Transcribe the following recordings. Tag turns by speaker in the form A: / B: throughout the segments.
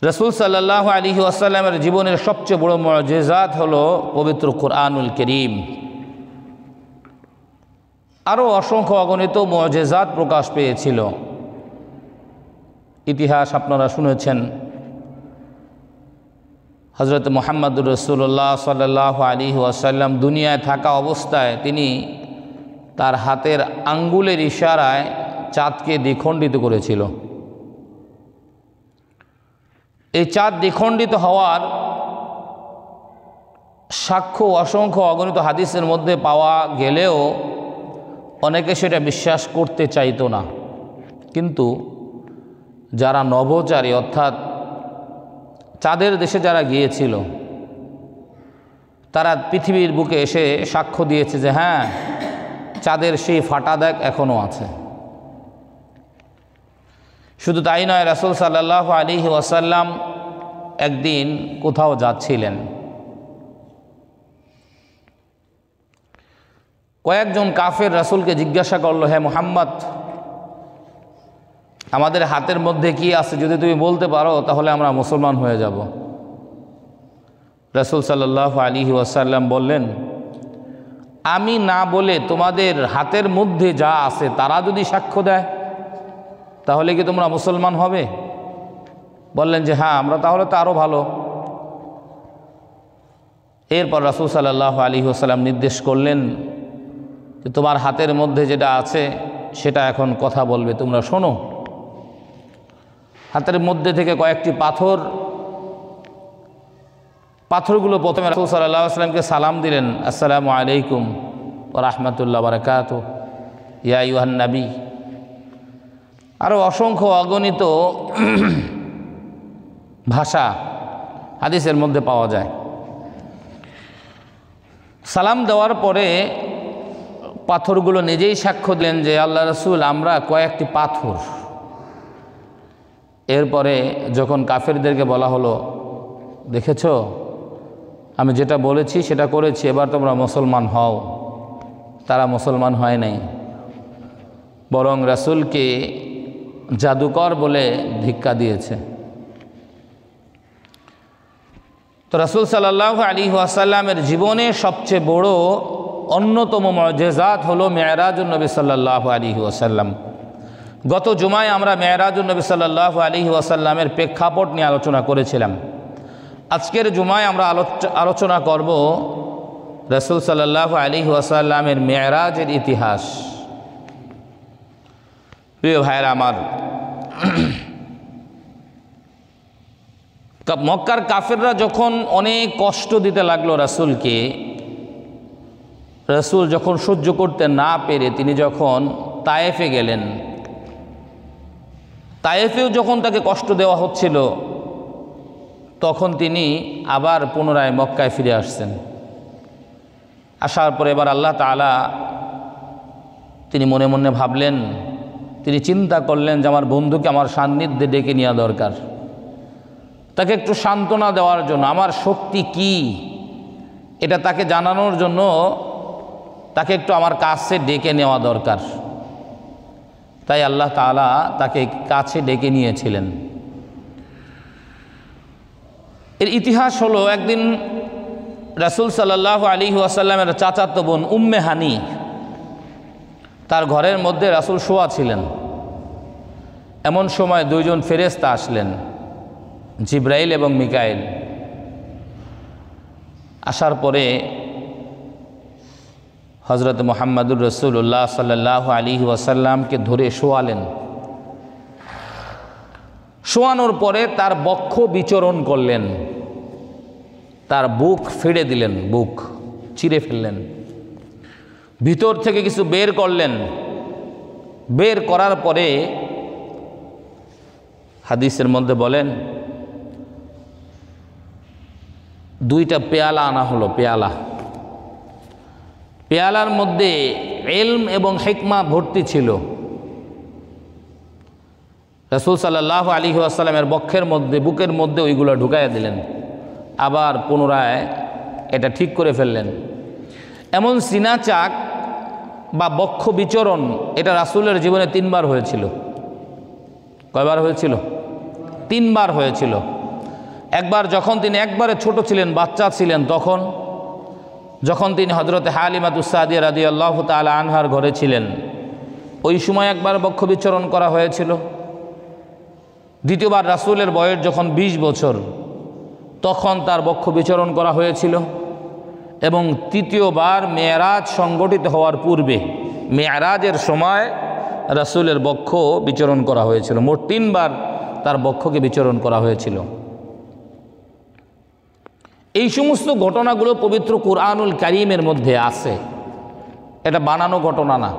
A: রাসূল সাল্লাল্লাহু আলাইহি ওয়াসাল্লামের জীবনের সবচেয়ে বড় মুআজিজাত হলো পবিত্র কুরআনুল কারীম। আরও অসংখ্য অগণিত মুআজিজাত প্রকাশ পেয়েছিল। ইতিহাস আপনারা শুনেছেন, হযরত মুহাম্মদুর রাসূলুল্লাহ সাল্লাল্লাহু আলাইহি ওয়াসাল্লাম দুনিয়ায় থাকা অবস্থায় তিনি তার হাতের আঙ্গুলের ইশারায় চাঁদকে দ্বিখণ্ডিত করেছিল। এই চাঁদ দ্বিখণ্ডিত হওয়ার সাক্ষ্য অসংখ্য অগণিত হাদিসের মধ্যে পাওয়া গেলেও অনেকে সেটা বিশ্বাস করতে চাইতো না। কিন্তু যারা নভোচারী অর্থাৎ চাঁদের দেশে যারা গিয়েছিল তারা পৃথিবীর বুকে এসে সাক্ষ্য দিয়েছে যে হ্যাঁ, চাঁদের সেই ফাটা দাগ এখনও আছে। শুধু তাই নয়, রাসূল সাল্লাল্লাহু আলাইহি ওয়াসাল্লাম একদিন কোথাও যাচ্ছিলেন। কয়েকজন কাফের রাসূলকে জিজ্ঞাসা করলো, হে মুহাম্মদ, আমাদের হাতের মধ্যে কি আছে যদি তুমি বলতে পারো তাহলে আমরা মুসলমান হয়ে যাব। রাসূল সাল্লাল্লাহু আলাইহি ওয়াসাল্লাম বললেন, আমি না বলে তোমাদের হাতের মধ্যে যা আছে তারা যদি সাক্ষ্য দেয় তাহলে কি তোমরা মুসলমান হবে? বললেন যে হ্যাঁ, আমরা তাহলে তো আরও ভালো। এরপর রাসূল সাল্লাল্লাহু আলাইহি ওয়াসাল্লাম নির্দেশ করলেন যে তোমার হাতের মধ্যে যেটা আছে সেটা এখন কথা বলবে, তোমরা শোনো। হাতের মধ্যে থেকে কয়েকটি পাথরগুলো প্রথমে রাসূল সাল্লাল্লাহু আলাইহি ওয়াসাল্লামকে সালাম দিলেন, আসসালামু আলাইকুম ওয়া রাহমাতুল্লাহি ওয়া বারাকাতুহু ইয়া আইয়ুহান নবী। আরও অসংখ্য অগণিত ভাষা হাদিসের মধ্যে পাওয়া যায়। সালাম দেওয়ার পরে পাথরগুলো নিজেই সাক্ষ্য দিলেন যে আল্লাহ রাসূল, আমরা কয়েকটি পাথর। এরপরে যখন কাফেরদেরকে বলা হলো, দেখেছো আমি যেটা বলেছি সেটা করেছি, এবার তোমরা মুসলমান হও, তারা মুসলমান হয় নাই, বরং রাসূলকে জাদুকর বলে ধিক্কা দিয়েছে। তো রাসূল সাল্লাল্লাহু আলাইহি ওয়াসাল্লামের জীবনে সবচেয়ে বড় অন্যতম মুআজিজাত হলো মেরাজুন নবী সাল্লাল্লাহু আলাইহি ওয়াসাল্লাম। গত জুমায় আমরা মেরাজুন নবী সাল্লাল্লাহু আলাইহি ওয়াসাল্লামের প্রেক্ষাপট নিয়ে আলোচনা করেছিলাম। আজকের জুমায় আমরা আলোচনা করব রাসূল সাল্লাল্লাহু আলাইহি ওয়াসাল্লামের মেরাজের ইতিহাস। প্রিয় ভাইরা আমার, মক্কার কাফেররা যখন অনেক কষ্ট দিতে লাগলো রাসূলকে, রাসূল যখন সহ্য করতে না পেরে তিনি যখন তায়েফে গেলেন, তায়েফেও যখন তাকে কষ্ট দেওয়া হচ্ছিল তখন তিনি আবার পুনরায় মক্কায় ফিরে আসছেন। আসার পরে এবার আল্লাহ তাআলা তিনি মনে মনে ভাবলেন, তিনি চিন্তা করলেন যে আমার বন্ধুকে আমার সান্নিধ্যে ডেকে নেওয়া দরকার, তাকে একটু সান্ত্বনা দেওয়ার জন্য, আমার শক্তি কি এটা তাকে জানানোর জন্য তাকে একটু আমার কাছে ডেকে নেওয়া দরকার। তাই আল্লাহ তাআলা তাকে কাছে ডেকে নিয়েছিলেন। এর ইতিহাস হলো, একদিন রাসূল সাল্লাল্লাহু আলাইহি ওয়াসাল্লামের চাচাতো বোন উম্মে হানি, তার ঘরের মধ্যে রাসূল শোয়া ছিলেন। এমন সময় দুইজন ফেরেশতা আসলেন, জিবরাইল এবং মিকাইল। আসার পরে হযরত মুহাম্মদুর রাসূলুল্লাহ সাল্লাল্লাহু আলাইহি ওয়াসাল্লামকে ধরে শোয়ালেন। শোয়ানোর পরে তার বক্ষ বিচরণ করলেন, তার বুক ফেড়ে দিলেন, বুক চিরে ফেললেন, ভিতর থেকে কিছু বের করলেন। বের করার পরে হাদিসের মধ্যে বলেন দুইটা পেয়ালা আনা হলো। পেয়ালার মধ্যে ইলম এবং হিকমা ভর্তি ছিল। রাসূল সাল্লাল্লাহু আলাইহি ওয়াসাল্লামের বক্ষের মধ্যে, বুকের মধ্যে ওইগুলো ঢুকাইয়া দিলেন, আবার পুনরায় এটা ঠিক করে ফেললেন। এমন সিনা চাক বা বক্ষ বিচরণ এটা রাসূলের জীবনে 3 বার হয়েছিল। কয়বার হয়েছিল? 3 বার হয়েছিল। একবার যখন তিনি একবারে ছোট ছিলেন, বাচ্চা ছিলেন, তখন যখন তিনি হযরতে হালিমাতুস সাদিয়া রাদিয়াল্লাহু তাআলা আনহার ঘরে ছিলেন, ওই সময় একবার বক্ষ বিচরণ করা হয়েছিল। দ্বিতীয়বার রাসূলের বয়স যখন 20 বছর, তখন তার বক্ষ বিচরণ করা হয়েছিল। এবং তৃতীয়বার মেরাজ সংগঠিত হওয়ার পূর্বে, মেরাজের সময় রাসূলের বক্ষ বিচরণ করা হয়েছিল। মোট 3 বার তার বক্ষকে বিচরণ করা হয়েছিল। এই সমস্ত ঘটনাগুলো পবিত্র কুরআনুল কারীমের মধ্যে আছে। এটা বানানো ঘটনা না,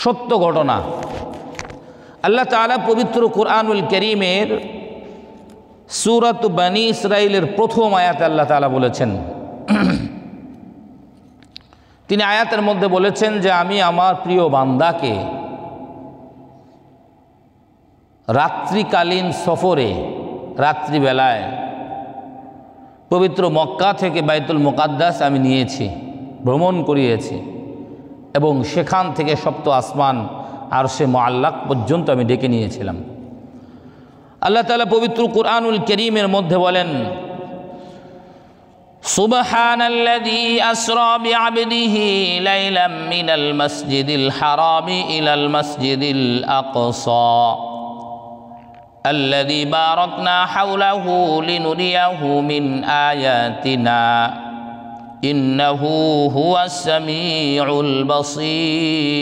A: সত্য ঘটনা। আল্লাহ তাআলা পবিত্র কুরআনুল কারীমের সূরাত বনী ইসরাঈলের প্রথম আয়াতে আল্লাহ তাআলা বলেছেন, তিনি আয়াতের মধ্যে বলেছেন যে আমি আমার প্রিয় বান্দাকে রাত্রিকালীন সফরে, রাত্রিবেলায় পবিত্র মক্কা থেকে বাইতুল মুকাদ্দাস আমি নিয়েছি, ভ্রমণ করিয়েছি, এবং সেখান থেকে সপ্ত আসমান আরশে মুআল্লাক পর্যন্ত আমি ডেকে নিয়েছিলাম। আল্লাহ তাআলা পবিত্র কুরআনুল কারীমের মধ্যে বলেন, সুবহানাল্লাযী আসরা বিআবদিহি লাইলাম মিনাল মাসজিদিল হারামি ইলাল মাসজিদিল আকসা الذي باركنا حوله لنريه من آياتنا إنه هو السميع البصير।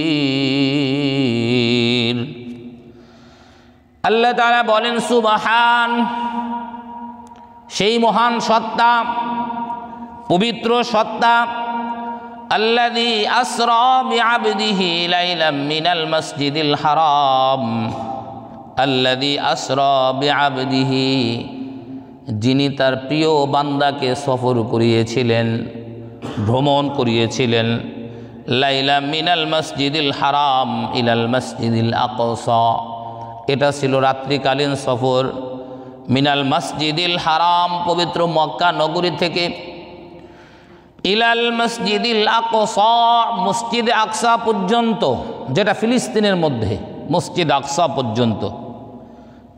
A: আল্লাহ তাআলা বলেন, সুবহান, সেই মহান সত্তা, পবিত্র সত্তা, আল্লাযী আসরা বিআবদিহি লাইলাম মিনাল মাসজিদিল হারাম, আল্লাযী আসরা বিআবদিহি, যিনি তার প্রিয় বান্দাকে সফর করিয়েছিলেন, ভ্রমণ করিয়েছিলেন, লাইলা মিনাল মসজিদিল হারাম ইলাল মসজিদিল আকসা, এটা ছিল রাত্রিকালীন সফর, মিনাল মসজিদিল হারাম, পবিত্র মক্কা নগরী থেকে, ইলাল মসজিদিল আকসা, মসজিদে আকসা পর্যন্ত, যেটা ফিলিস্তিনের মধ্যে, মসজিদ আকসা পর্যন্ত।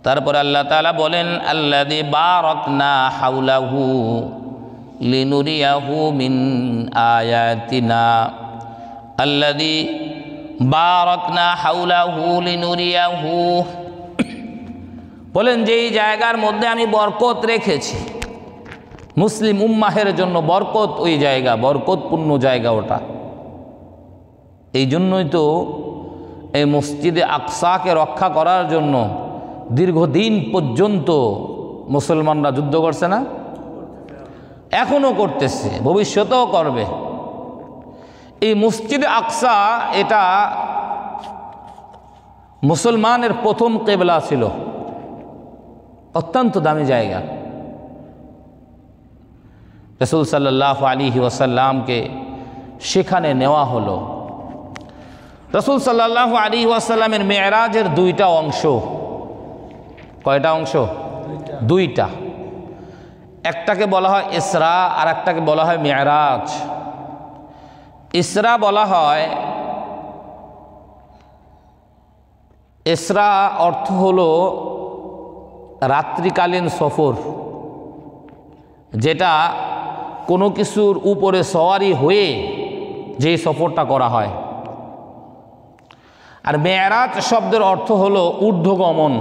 A: তারপর আল্লাহ তাআলা বলেন, আল্লাযী বারাকনা হাওলাহু লিনুরিয়াহু মিন আয়াতিনা, আল্লাযী বারাকনা হাওলাহু লিনুরিয়াহু, বলেন যে এই জায়গার মধ্যে আমি বরকত রেখেছি, মুসলিম উম্মাহের জন্য বরকত, ওই জায়গা বরকতপূর্ণ জায়গা ওটা। এই জন্যই তো এই মসজিদে আকসাকে রক্ষা করার জন্য দীর্ঘদিন পর্যন্ত মুসলমানরা যুদ্ধ করছে না? এখনও করতেছে, ভবিষ্যতেও করবে। এই মসজিদে আকসা এটা মুসলমানের প্রথম কিবলা ছিল, অত্যন্ত দামি জায়গা। রাসূল সাল্লাল্লাহু আলাইহি ওয়াসাল্লামকে সেখানে নেওয়া হলো। রাসূল সাল্লাল্লাহু আলাইহি ওয়াসাল্লামের মেরাজের 2টা অংশ। কয়টা অংশ? 2টা। একটাকে বলা হয় ইসরা, আর একটাকে বলা হয় মেরাজ। ইসরা বলা হয়, ইসরা অর্থ হলো রাত্রিকালীন সফর, যেটা কোনো কিছুর উপরে সওয়ারি হয়ে যে সফরটা করা হয়। আর মেরাজ শব্দের অর্থ হলো ঊর্ধ্বগমন,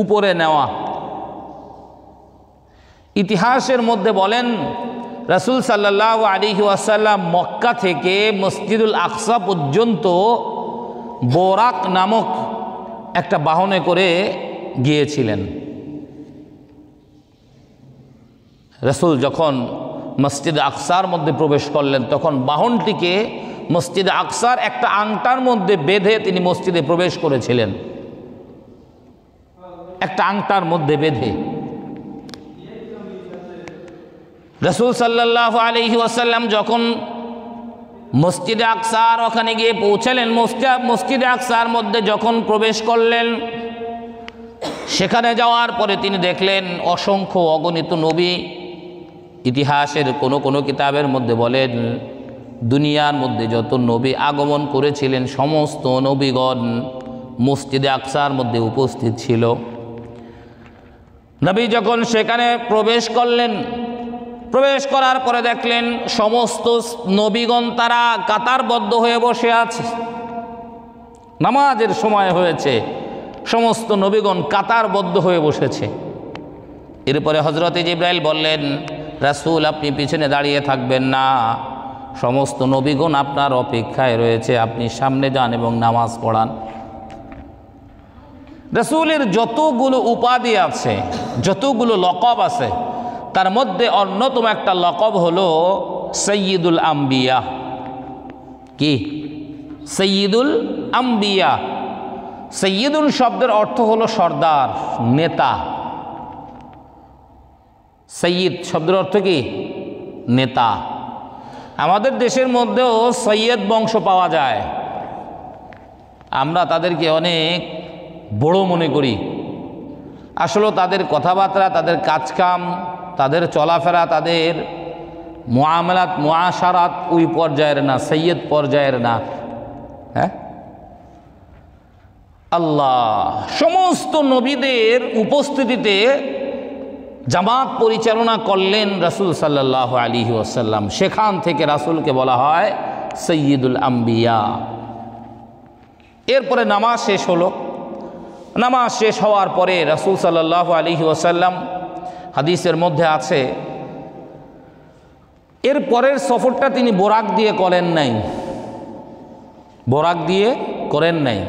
A: উপরে নেওয়া। ইতিহাসের মধ্যে বলেন, রাসূল সাল্লাল্লাহু আলাইহি ওয়াসাল্লাম মক্কা থেকে মসজিদুল আকসা পর্যন্ত বোরাক নামক একটা বাহনে করে গিয়েছিলেন। রাসূল যখন মসজিদ আকসার মধ্যে প্রবেশ করলেন, তখন বাহনটিকে মসজিদ আকসার একটা আংটার মধ্যে বেঁধে তিনি মসজিদে প্রবেশ করেছিলেন, একটা আংটার মধ্যে বেঁধে। রাসূল সাল্লাল্লাহু আলাইহি ওয়াসাল্লাম যখন মসজিদে আকসার ওখানে গিয়ে পৌঁছালেন, মসজিদে আকসার মধ্যে যখন প্রবেশ করলেন, সেখানে যাওয়ার পরে তিনি দেখলেন অসংখ্য অগণিত নবী। ইতিহাসের কোনো কিতাবের মধ্যে বলেন, দুনিয়ার মধ্যে যত নবী আগমন করেছিলেন সমস্ত নবীগণ মসজিদে আকসার মধ্যে উপস্থিত ছিল। নবী যখন সেখানে প্রবেশ করলেন, প্রবেশ করার পরে দেখলেন সমস্ত নবীগণ তারা কাতারবদ্ধ হয়ে বসে আছে। নামাজের সময় হয়েছে, সমস্ত নবীগণ কাতারবদ্ধ হয়ে বসেছে। এরপরে হযরত জিবরাইল বললেন, রাসূল আপনি পিছনে দাঁড়িয়ে থাকবেন না, সমস্ত নবীগণ আপনার অপেক্ষায় রয়েছে, আপনি সামনে যান এবং নামাজ পড়ান। রাসূলের যতগুলো উপাধি আছে, যতগুলো লকব আছে, তার মধ্যে অন্যতম একটা লকব হলো সৈয়দুল আম্বিয়া। কি? সৈয়দুল আম্বিয়া। সৈয়দুল শব্দের অর্থ হলো সর্দার, নেতা। সৈয়দ শব্দের অর্থ কি? নেতা। আমাদের দেশের মধ্যেও সৈয়দ বংশ পাওয়া যায়, আমরা তাদেরকে অনেক বড় মনে করি। আসলে তাদের কথাবার্তা, তাদের কাজকাম, তাদের চলাফেরা, তাদের মুআমালাত মুআশারাত ওই পর্যায়ের না, সৈয়দ পর্যায়ের না। হ্যাঁ, আল্লাহ সমস্ত নবীদের উপস্থিতিতে জামাত পরিচালনা করলেন রাসূল সাল্লাল্লাহু আলাইহি ওয়াসাল্লাম। সেখান থেকে রাসূলকে বলা হয় সৈয়দুল আম্বিয়া। এরপরে নামাজ শেষ হলো। নামাজ শেষ হওয়ার পরে রাসূল সাল্লাল্লাহু আলাইহি ওয়াসাল্লাম, হাদিসের মধ্যে আছে, এর পরের সফরটা তিনি বোরাক দিয়ে করেন নাই, বোরাক দিয়ে করেন নাই।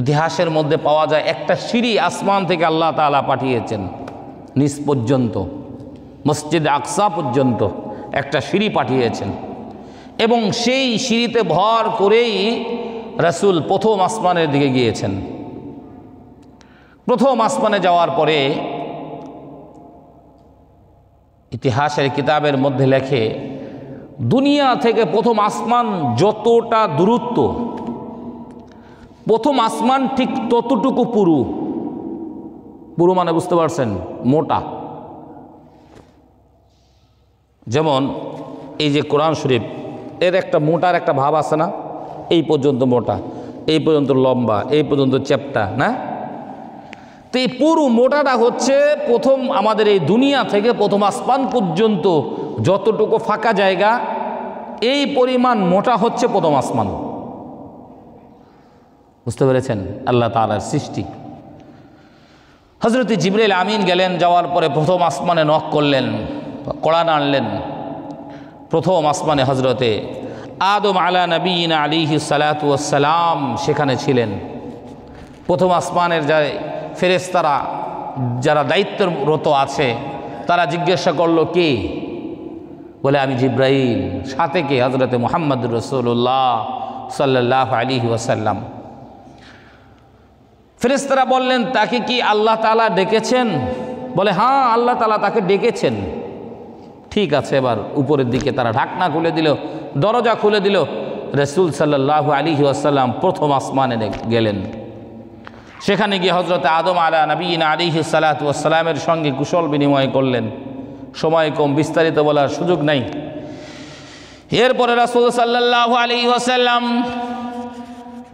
A: ইতিহাসের মধ্যে পাওয়া যায় একটা সিঁড়ি আসমান থেকে আল্লাহ তাআলা পাঠিয়েছেন নিচ পর্যন্ত, মসজিদ আকসা পর্যন্ত একটা সিঁড়ি পাঠিয়েছেন, এবং সেই সিঁড়িতে ভর করেই রাসূল প্রথম আসমানের দিকে গিয়েছেন। প্রথম আসমানে যাওয়ার পরে ইতিহাসের কিতাবের মধ্যে লেখে, দুনিয়া থেকে প্রথম আসমান যতটা দূরত্ব, প্রথম আসমান ঠিক ততটুকু পুরু। পুরু মানে বুঝতে পারছেন? মোটা। যেমন এই যে কোরআন শরীফ, এর একটা মোটার একটা ভাব আছে না? এই পর্যন্ত মোটা, এই পর্যন্ত লম্বা, এই পর্যন্ত চ্যাপ্টা, না? তো এই পুরো মোটাটা হচ্ছে প্রথম আমাদের এই দুনিয়া থেকে প্রথম আসমান পর্যন্ত যতটুকু ফাঁকা জায়গা, এই পরিমাণ মোটা হচ্ছে প্রথম আসমান। বুঝতে পেরেছেন? আল্লাহ তাআলার সৃষ্টি। হযরত জিবরাইল আমিন গেলেন, যাওয়ার পরে প্রথম আসমানে নক করলেন, কড়া নাড়লেন। প্রথম আসমানে হযরতে আদম আলা নবিয়িনা আলাইহিস সালাতু ওয়াস সালাম সেখানে ছিলেন। প্রথম আসমানের ফেরেশতারা যারা দায়িত্বরত আছে তারা জিজ্ঞাসা করলো, কে? বলে আমি জিবরাইল। সাথে কে? হযরতে মুহাম্মদুর রাসূলুল্লাহ সাল্লাল্লাহু আলাইহি ওয়াসাল্লাম। ফেরেশতারা বললেন, তাকে কি আল্লাহ তাআলা ডেকেছেন? বলে হ্যাঁ, আল্লাহ তাআলা তাকে ডেকেছেন। ঠিক আছে, এবার উপরের দিকে তারা ঢাকনা খুলে দিল, দরজা খুলে দিল। রাসূল সাল্লাল্লাহু আলাইহি ওয়াসাল্লাম প্রথম আসমানে গেলেন। সেখানে গিয়ে হযরত আদম আলা নবিয়িনা আলাইহিস সালাতু ওয়াস সালামের সঙ্গে কুশল বিনিময় করলেন। সময় কম, বিস্তারিত বলার সুযোগ নাই। এরপরে রাসূল সাল্লাল্লাহু আলাইহি ওয়াসাল্লাম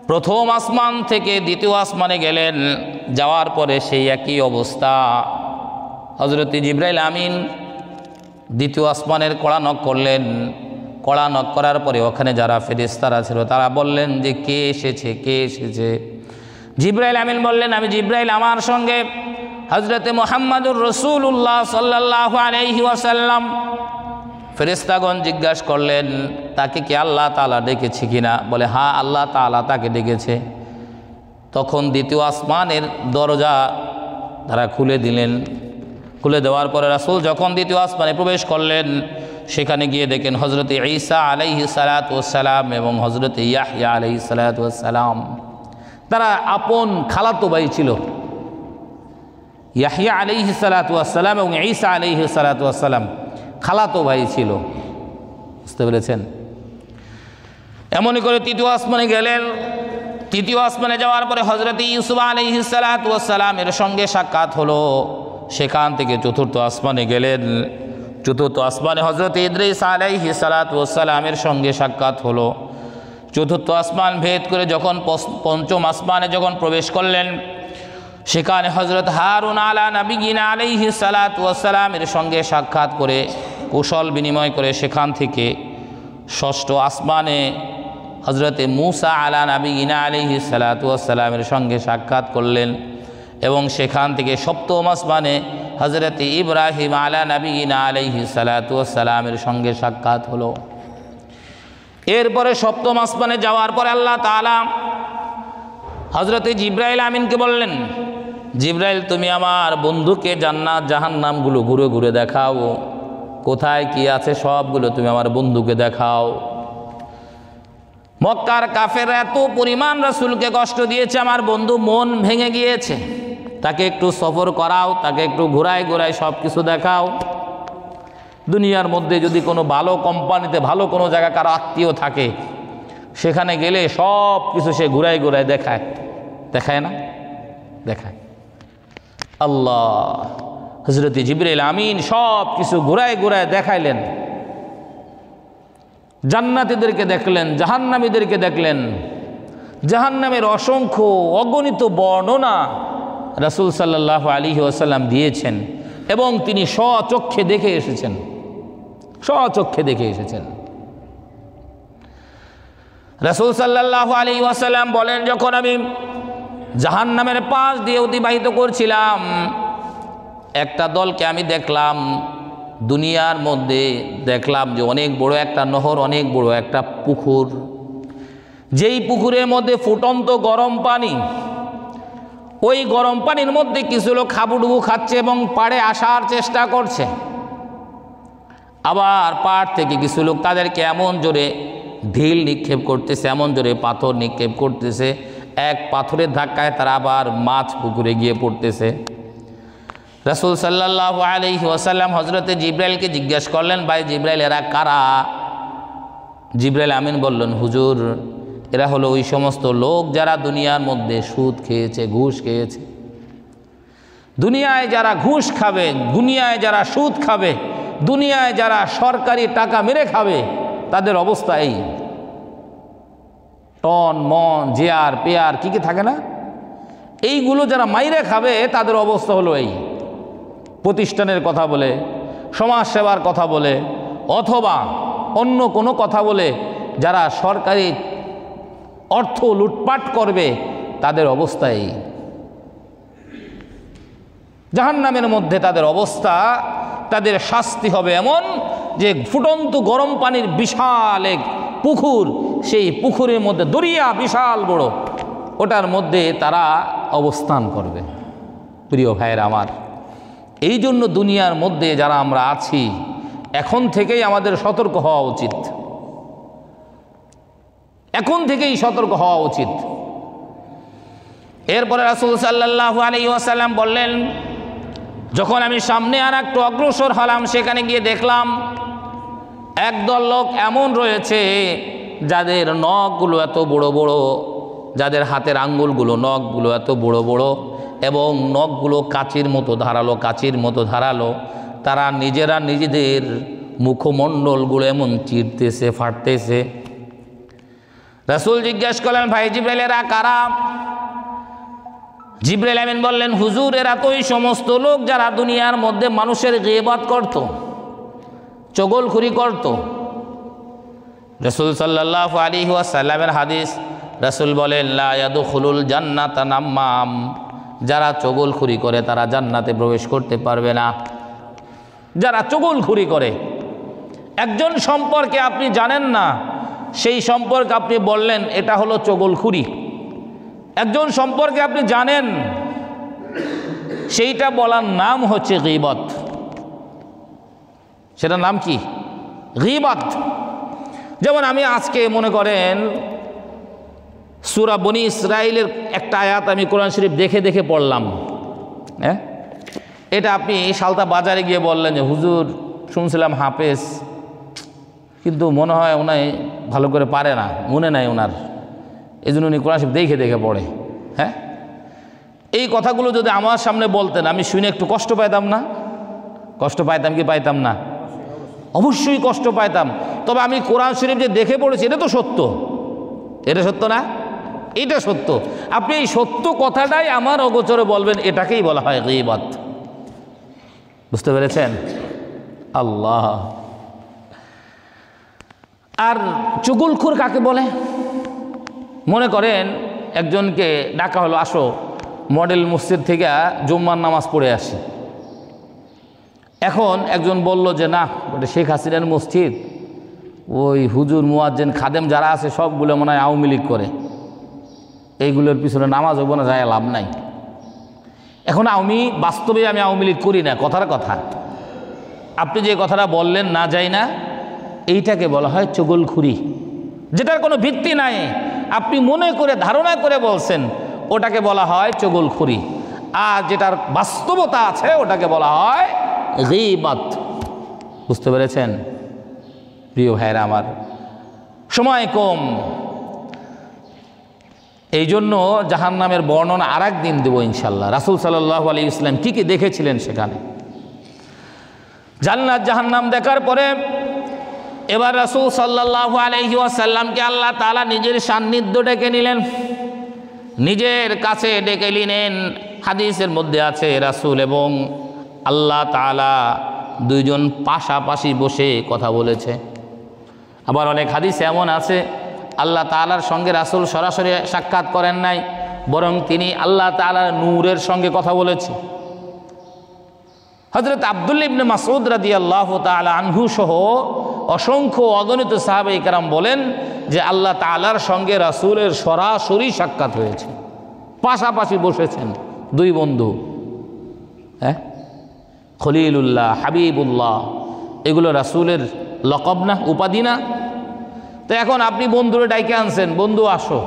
A: প্রথম আসমান থেকে দ্বিতীয় আসমানে গেলেন। যাওয়ার পরে সেই একই অবস্থা। হযরত জিবরাইল আমিন দ্বিতীয় আসমানের কড়া নক করলেন। কড়া নক করার পরে ওখানে যারা ফেরেশতারা ছিল তারা বললেন যে, কে এসেছে, কে এসেছে? জিবরাইল আমিন বললেন, আমি জিবরাইল, আমার সঙ্গে হযরতে মুহাম্মদুর রাসূলুল্লাহ সাল্লাল্লাহু আলাইহি ওয়াসাল্লাম। ফেরেশতাগণ জিজ্ঞাসা করলেন, তাকে কি আল্লাহ তাআলা ডেকেছে কিনা? বলে হ্যাঁ, আল্লাহ তাআলা তাকে ডেকেছে। তখন দ্বিতীয় আসমানের দরজা তারা খুলে দিলেন। খুলে দেওয়ার পরে রাসূল যখন দ্বিতীয় আসমানে প্রবেশ করলেন, সেখানে গিয়ে দেখেন হযরতে ঈসা আলাইহিস সালাতু ওয়াস সালাম এবং হযরতে ইয়াহইয়া আলাইহিস সালাতু ওয়াস সালাম, তারা আপন খালাতো ভাই ছিল। ইয়াহইয়া আলাইহিস সালাতু ওয়াস সালাম এবং ঈসা আলাইহিস সালাতু ওয়াস সালাম খালাতো ভাই ছিল। বুঝতে পেরেছেন? এমনই করে তৃতীয় আসমানে গেলেন। তৃতীয় আসমানে যাওয়ার পরে হযরতে ইউসুফ আলাইহিস সালাতু ওয়াস সালামের সঙ্গে সাক্ষাৎ হলো। সেখান থেকে চতুর্থ আসমানে গেলেন। চতুর্থ আসমানে হযরতে ইদ্রিস আলাইহিস সালাতু ওয়াস সালামের সঙ্গে সাক্ষাৎ হলো। চতুর্থ আসমান ভেদ করে যখন পঞ্চম আসমানে যখন প্রবেশ করলেন, সেখানে হযরত হারুন আলা নবিয়িনা আলাইহিস সালাতু ওয়াস সালামের সঙ্গে সাক্ষাৎ করে কুশল বিনিময় করে সেখান থেকে ষষ্ঠ আসমানে হযরতে মূসা আলা নবিয়িনা আলাইহিস সালাতু ওয়াস সালামের সঙ্গে সাক্ষাৎ করলেন এবং সেখান থেকে সপ্তম আসমানে হযরতে ইব্রাহিম আলা নবিয়িনা আলাইহিস সালাতু ওয়াস সালামের সঙ্গে সাক্ষাৎ হলো। এরপরে সপ্তম আসমানে যাওয়ার পরে আল্লাহ তাআলা হযরতে জিবরাইল আমিনকে বললেন, জিবরাইল তুমি আমার বন্ধুকে জান্নাত জাহান্নামগুলো ঘুরে ঘুরে দেখাও, কোথায় কি আছে সবগুলো তুমি আমার বন্ধুকে দেখাও। মক্কার কাফেররা এত পরিমাণ রাসূলকে কষ্ট দিয়েছে, আমার বন্ধু মন ভেঙে গিয়েছে, তাকে একটু সফর করাও, তাকে একটু ঘোরায় ঘোরায় সব কিছু দেখাও। দুনিয়ার মধ্যে যদি কোনো ভালো কোম্পানিতে ভালো কোনো জায়গা কারো আত্মীয় থাকে, সেখানে গেলে সব কিছু সে ঘুরায় ঘুরায় দেখায়, দেখায় না? দেখায়। আল্লাহ হযরত জিবরাইল আমিন সব কিছু ঘুরায় ঘুরায় দেখাইলেন। জান্নাতীদেরকে দেখলেন, জাহান্নামীদেরকে দেখলেন, জাহান্নামের অসংখ্য অগণিত বর্ণনা রাসূল সাল্লাল্লাহু আলাইহি ওয়াসাল্লাম দিয়েছেন এবং তিনি স্বচক্ষে দেখে এসেছেন, স্বচক্ষে দেখে এসেছেন। রাসূল সাল্লাল্লাহু আলাইহি ওয়াসাল্লাম বলেন, যখন আমি জাহান্নামের পাশ দিয়ে অতিবাহিত করছিলাম, একটা দলকে আমি দেখলাম দুনিয়ার মধ্যে, দেখলাম যে অনেক বড় একটা নহর, অনেক বড় একটা পুকুর, যেই পুকুরের মধ্যে ফুটন্ত গরম পানি, ওই গরম পানির মধ্যে কিছু লোক হাবুডুবু খাচ্ছে এবং পাড়ে আসার চেষ্টা করছে। আবার পাড় থেকে কিছু লোক তাদেরকে এমন জোরে ঢিল নিক্ষেপ করতেছে, এমন জোরে পাথর নিক্ষেপ করতেছে, এক পাথরের ধাক্কায় তারা আবার মাছ পুকুরে গিয়ে পড়তেছে। রাসূল সাল্লাল্লাহু আলাইহি ওয়াসাল্লাম হযরতে জিবরাইলকে জিজ্ঞেস করলেন, ভাই জিবরাইল এরা কারা? জিবরাইল আমিন বললেন, হুজুর এরা হলো ওই সমস্ত লোক যারা দুনিয়ার মধ্যে সুদ খেয়েছে, ঘুষ খেয়েছে। দুনিয়ায় যারা ঘুষ খাবে, দুনিয়ায় যারা সুদ খাবে, দুনিয়ায় যারা সরকারি টাকা মেরে খাবে, তাদের অবস্থা এই। টন মন জিয়ার পেয়ার কি কি থাকে না, এইগুলো যারা মাইরে খাবে তাদের অবস্থা হলো এই। প্রতিষ্ঠানের কথা বলে, সমাজ সেবার কথা বলে, অথবা অন্য কোনো কথা বলে যারা সরকারি অর্থ লুটপাট করবে, তাদের অবস্থা এই। জাহান্নামের মধ্যে তাদের অবস্থা, তাদের শাস্তি হবে এমন যে ফুটন্ত গরম পানির বিশাল এক পুকুর, সেই পুকুরের মধ্যে দরিয়া বিশাল বড়, ওটার মধ্যে তারা অবস্থান করবে। প্রিয় ভাইয়েরা আমার, এই জন্য দুনিয়ার মধ্যে যারা আমরা আছি, এখন থেকেই আমাদের সতর্ক হওয়া উচিত, এখন থেকেই সতর্ক হওয়া উচিত। এরপরে রাসূল সাল্লাল্লাহু আলাইহি ওয়াসাল্লাম বললেন, যখন আমি সামনে আর একটু অগ্রসর হলাম, সেখানে গিয়ে দেখলাম একদল লোক এমন রয়েছে যাদের নখগুলো এত বড় বড়, যাদের হাতের আঙ্গুলগুলো নখগুলো এত বড় বড় এবং নখগুলো কাঁচির মতো ধারালো, কাঁচির মতো ধারালো। তারা নিজেরা নিজেদের মুখমণ্ডলগুলো এমন চিরতেছে, ফাটতেছে। রাসূল জিজ্ঞেস করলেন, ভাই জিবরাইল এরা কারা? জিবরাইল আমিন বললেন, হুজুর এরা তো ওই সমস্ত লোক যারা দুনিয়ার মধ্যে মানুষের গীবত করত, চগলখুরি করত। রাসূল সাল্লাল্লাহু আলাইহি ওয়াসাল্লামের হাদিস, রাসূল বলেন, লা ইয়াদখুলুল জান্নাতা নাম্মাম, যারা চগলখুরি করে তারা জান্নাতে প্রবেশ করতে পারবে না। যারা চগলখুরি করে, একজন সম্পর্কে আপনি জানেন না, সেই সম্পর্কে আপনি বললেন এটা হলো চগলখুরি। একজন সম্পর্কে আপনি জানেন, সেইটা বলার নাম হচ্ছে গীবত। সেটার নাম কি? গীবত। যেমন আমি আজকে মনে করেন সূরা বনী ইসরাইলের একটা আয়াত আমি কোরআন শরীফ দেখে দেখে পড়লাম, হ্যাঁ, এটা আপনি সালতা বাজারে গিয়ে বললেন যে হুজুর শুনছিলাম হাফেজ, কিন্তু মনে হয় ওনাই ভালো করে পারে না, মনে নাই ওনার, এই জন্য উনি কোরআন শরীফ দেখে দেখে পড়ে। হ্যাঁ, এই কথাগুলো যদি আমার সামনে বলতেন, আমি শুনে একটু কষ্ট পাইতাম না? কষ্ট পাইতাম কি পাইতাম না? অবশ্যই কষ্ট পাইতাম। তবে আমি কোরআন শরীফ যে দেখে পড়েছি, এটা তো সত্য, এটা সত্য না? এটা সত্য। আপনি এই সত্য কথাটাই আমার অগোচরে বলবেন, এটাকেই বলা হয় গীবত। বুঝতে পেরেছেন? আল্লাহ। আর চুগলখোর কাকে বলে? মনে করেন একজনকে ডাকা হলো, আসো মডেল মসজিদ থেকে জুম্মার নামাজ পড়ে আসি। এখন একজন বলল যে না, ওটা শেখ হাসিনার মসজিদ, ওই হুজুর মুয়াজ্জিন খাদেম যারা আছে সবগুলো মনে হয় আওয়ামী লীগ করে, এইগুলোর পিছনে নামাজ হবো না, যায় লাভ নাই। এখন বাস্তবে আমি আওয়ামী লীগ করি না, কথার কথা। আপনি যে কথাটা বললেন না যাই না, এইটাকে বলা হয় চুগলখুরি, যেটার কোনো ভিত্তি নাই, আপনি মনে করে ধারণা করে বলছেন, ওটাকে বলা হয় চুগলখুরি। আর যেটার বাস্তবতা আছে ওটাকে বলা হয় গীবত। বুঝতে পেরেছেন? প্রিয় ভাইরা আমার, সময় কম, এই জন্য জাহান্নামের বর্ণনা আর একদিন দেবো ইনশাল্লাহ। রাসূল সাল্লাল্লাহু আলাইহি ওয়াসাল্লাম কী কী দেখেছিলেন সেখানে। জান্নাত জাহান্নাম দেখার পরে এবার রাসূল সাল্লাল্লাহু আলাইহি ওয়াসাল্লামকে আল্লাহ তাআলা নিজের সান্নিধ্য ডেকে নিলেন, নিজের কাছে ডেকে নিলেন। হাদিসের মধ্যে আছে রাসূল এবং আল্লাহ তাআলা দুইজন পাশাপাশি বসে কথা বলেছে। আবার অনেক হাদিসে এমন আছে আল্লাহ তাআলার সঙ্গে রাসূল সরাসরি সাক্ষাৎ করেন নাই, বরং তিনি আল্লাহ তাআলার নূরের সঙ্গে কথা বলেছে। হযরত আব্দুল্লাহ ইবনে মাসউদ রাদিয়াল্লাহু তাআলা আনহু সহ অসংখ্য অগণিত সাহাবায়ে কেরাম বলেন যে আল্লাহ তাআলার সঙ্গে রাসূলের সরাসরি সাক্ষাৎ হয়েছে, পাশাপাশি বসেছেন দুই বন্ধু। হ্যাঁ, খলিলুল্লাহ, হাবিবুল্লাহ, এগুলো রাসূলের লকব না, উপাধি না? তো এখন আপনি বন্ধুরে ডাইকে আনছেন, বন্ধু আসো,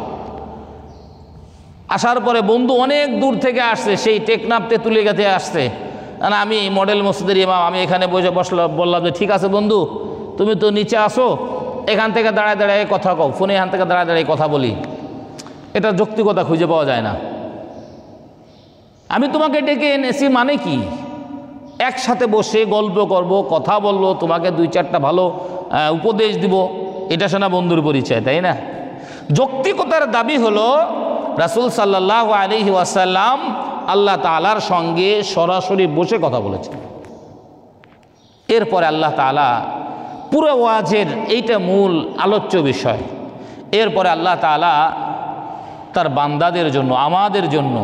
A: আসার পরে বন্ধু অনেক দূর থেকে আসছে, সেই টেকনাফ তেঁতুলিয়াতে আসছে। না, আমি মডেল মসজিদের ইমাম, আমি এখানে বসে বললাম যে ঠিক আছে বন্ধু, তুমি তো নিচে আসো, এখান থেকে দাঁড়ায় দাঁড়ায় কথা কও, ফোনে এখান থেকে দাঁড়ায় দাঁড়ায় কথা বলি। এটা যৌক্তিকতা খুঁজে পাওয়া যায় না। আমি তোমাকে ডেকে এনেছি মানে কি? একসাথে বসে গল্প করব, কথা বলবো, তোমাকে দুই চারটা ভালো উপদেশ দিব, এটা শোনা বন্ধুর পরিচয়, তাই না? যৌক্তিকতার দাবি হলো রাসূল সাল্লাল্লাহু আলাইহি ওয়াসাল্লাম আল্লাহ তাআলার সঙ্গে সরাসরি বসে কথা বলেছেন। এরপরে আল্লাহ তাআলা পুরো ওয়াজের এইটা মূল আলোচ্য বিষয়। এরপরে আল্লাহ তাআলা তার বান্দাদের জন্য, আমাদের জন্য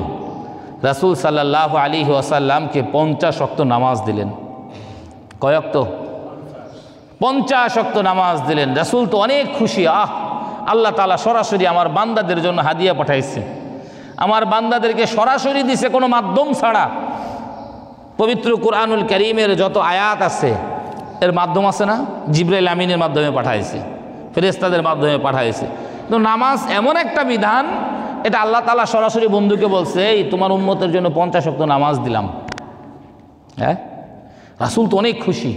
A: রাসূল সাল্লাল্লাহু আলাইহি ওয়াসাল্লামকে 50 ওয়াক্ত নামাজ দিলেন। কয় ওয়াক্ত? 50 ওয়াক্ত নামাজ দিলেন। রাসূল তো অনেক খুশি, আল্লাহ তাআলা সরাসরি আমার বান্দাদের জন্য হাদিয়া পাঠাইছে, আমার বান্দাদেরকে সরাসরি দিছে, কোনো মাধ্যম ছাড়া। পবিত্র কুরআনুল কারীমের যত আয়াত আছে এর মাধ্যম আছে না? জিবরাইল আমিনের মাধ্যমে পাঠাইছে, ফেরেশতাদের মাধ্যমে পাঠাইছে। তো নামাজ এমন একটা বিধান, এটা আল্লাহ তাআলা সরাসরি বন্ধুকে বলছে, এই তোমার উম্মতের জন্য 50 ওয়াক্ত নামাজ দিলাম। হ্যাঁ, রাসূল তো অনেক খুশি।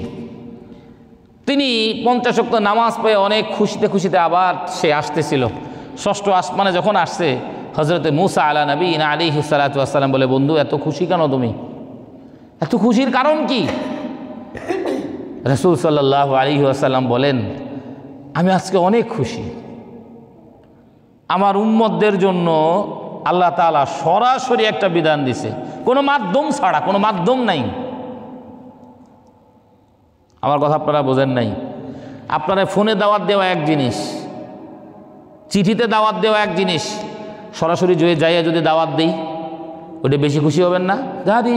A: তিনি 50 ওয়াক্ত নামাজ পেয়ে অনেক খুশিতে খুশিতে আবার সে আসতেছিল। ষষ্ঠ আসমানে যখন আসছে, হযরতে মূসা আলা নবীনা আলাইহিস সালাতু ওয়াস সালাম বলে, বন্ধু এত খুশি কেন তুমি? এত খুশির কারণ কি? রাসূল সাল্লাল্লাহু আলাইহি ওয়াসাল্লাম বলেন, আমি আজকে অনেক খুশি, আমার উম্মতদের জন্য আল্লাহ তাআলা সরাসরি একটা বিধান দিছে, কোনো মাধ্যম ছাড়া, কোনো মাধ্যম নাই। আমার কথা আপনারা বোঝেন নাই? আপনারা ফোনে দাওয়াত দেওয়া এক জিনিস, চিঠিতে দাওয়াত দেওয়া এক জিনিস, সরাসরি যাইয়া যদি দাওয়াত দেই ওটা বেশি খুশি হবেন না? যদি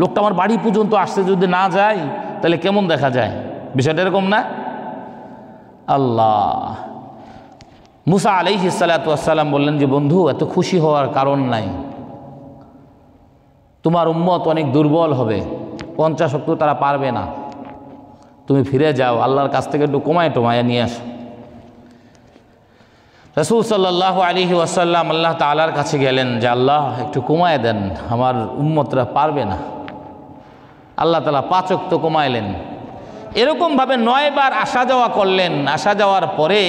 A: লোকটা আমার বাড়ি পর্যন্ত আসছে, যদি না যায় তাহলে কেমন দেখা যায়? বিষয়টা এরকম না? আল্লাহ, মূসা আলাইহিস সালাতু ওয়াস সালাম বললেন যে বন্ধু এত খুশি হওয়ার কারণ নাই, তোমার উম্মত অনেক দুর্বল হবে, 50 ওয়াক্ত তারা পারবে না, তুমি ফিরে যাও, আল্লাহর কাছ থেকে একটু কমায় টমায় নিয়ে আসো। রাসূল সাল্লাল্লাহু আলাইহি ওয়াসাল্লাম আল্লাহ তাআলার কাছে গেলেন যে আল্লাহ একটু কমায় দেন, আমার উম্মতরা পারবে না। আল্লাহ তাআলা 5 ওয়াক্ত কমাইলেন। এরকমভাবে 9 বার আসা যাওয়া করলেন। আসা যাওয়ার পরে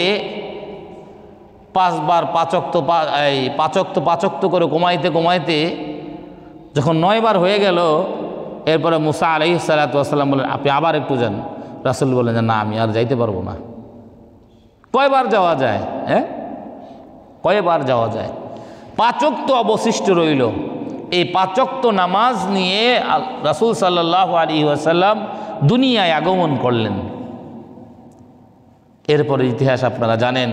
A: 5 বার 5 ওয়াক্ত করে কমাইতে কমাইতে যখন 9 বার হয়ে গেল, এরপরে মূসা আলাইহিস সালাতু ওয়াস সালাম বললেন আপনি আবার একটু যান। রাসূল বললেন যে না, আমি আর যাইতে পারবো না। কয়বার যাওয়া যায়? হ্যাঁ, কয়বার যাওয়া যায়? 5 ওয়াক্ত অবশিষ্ট রইল। এই 5 ওয়াক্ত নামাজ নিয়ে রাসূল সাল্লাল্লাহু আলাইহি ওয়াসাল্লাম দুনিয়ায় আগমন করলেন। এরপরে ইতিহাস আপনারা জানেন,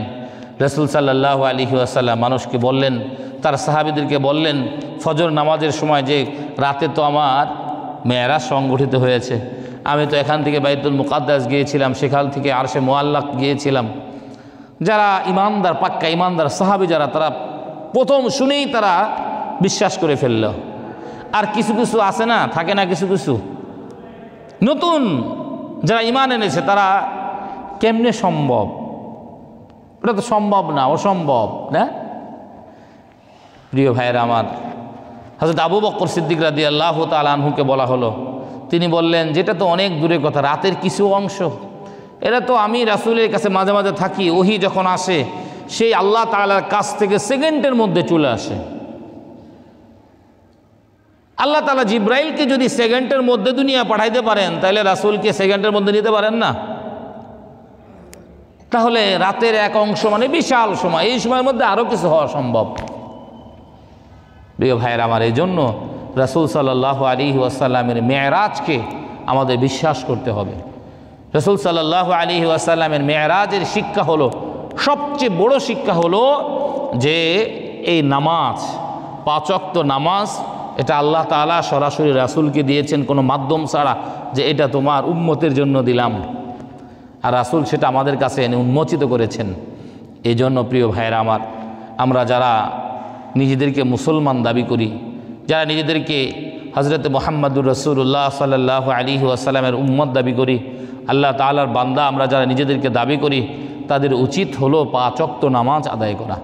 A: রাসূল সাল্লাল্লাহু আলাইহি ওয়াসাল্লাম মানুষকে বললেন, তার সাহাবীদেরকে বললেন ফজর নামাজের সময় যে রাতে তো আমার মেরাজ সংগঠিত হয়েছে, আমি তো এখান থেকে বাইতুল মুকাদ্দাস গিয়েছিলাম, সেখান থেকে আরশে মুআল্লাক গিয়েছিলাম। যারা ইমানদার, পাক্কা ইমানদার সাহাবী যারা, তারা প্রথম শুনেই তারা বিশ্বাস করে ফেলল। আর কিছু কিছু আছে না, থাকে না কিছু কিছু নতুন যারা ইমান এনেছে, তারা কেমনে সম্ভব, এটা তো সম্ভব না, অসম্ভব না। প্রিয় ভাইয়েরা আমার, হযরত আবু বকর সিদ্দিক রাদিয়াল্লাহু তাআলা আনহুকে বলা হলো, তিনি বললেন যেটা তো অনেক দূরের কথা, রাতের কিছু অংশ, এটা তো আমি রাসূলের কাছে মাঝে মাঝে থাকি, ওহী যখন আসে সেই আল্লাহ তাআলার কাছ থেকে সেকেন্ডের মধ্যে চলে আসে। আল্লাহ তাআলা জিব্রাইলকে যদি সেকেন্ডের মধ্যে দুনিয়া পাঠাইতে পারেন, তাহলে রাসূলকে সেকেন্ডের মধ্যে নিতে পারেন না? তাহলে রাতের এক অংশ মানে বিশাল সময়, এই সময়ের মধ্যে আরও কিছু হওয়া সম্ভব। প্রিয় ভাইয়ের আমার, এই জন্য রাসূল সাল্লাল্লাহু আলাইহি ওয়াসাল্লামের মেরাজকে আমাদের বিশ্বাস করতে হবে। রাসূল সাল্লাল্লাহু আলাইহি ওয়াসাল্লামের মেরাজের শিক্ষা হলো, সবচেয়ে বড় শিক্ষা হলো যে এই নামাজ, 5 ওয়াক্ত নামাজ, এটা আল্লাহ তাআলা সরাসরি রাসূলকে দিয়েছেন কোনো মাধ্যম ছাড়া, যে এটা তোমার উম্মতের জন্য দিলাম, আর রাসূল সেটা আমাদের কাছে এনে উন্মোচিত করেছেন। এই জন্য প্রিয় ভাইয়েরা আমার, আমরা যারা নিজেদেরকে মুসলমান দাবি করি, যারা নিজেদেরকে হযরতে মুহাম্মদুর রাসূলুল্লাহ সাল্লাল্লাহু আলাইহি ওয়াসাল্লামের উম্মত দাবি করি, আল্লাহ তাআলার বান্দা আমরা যারা নিজেদেরকে দাবি করি, তাদের উচিত হলো 5 ওয়াক্ত নামাজ আদায় করা।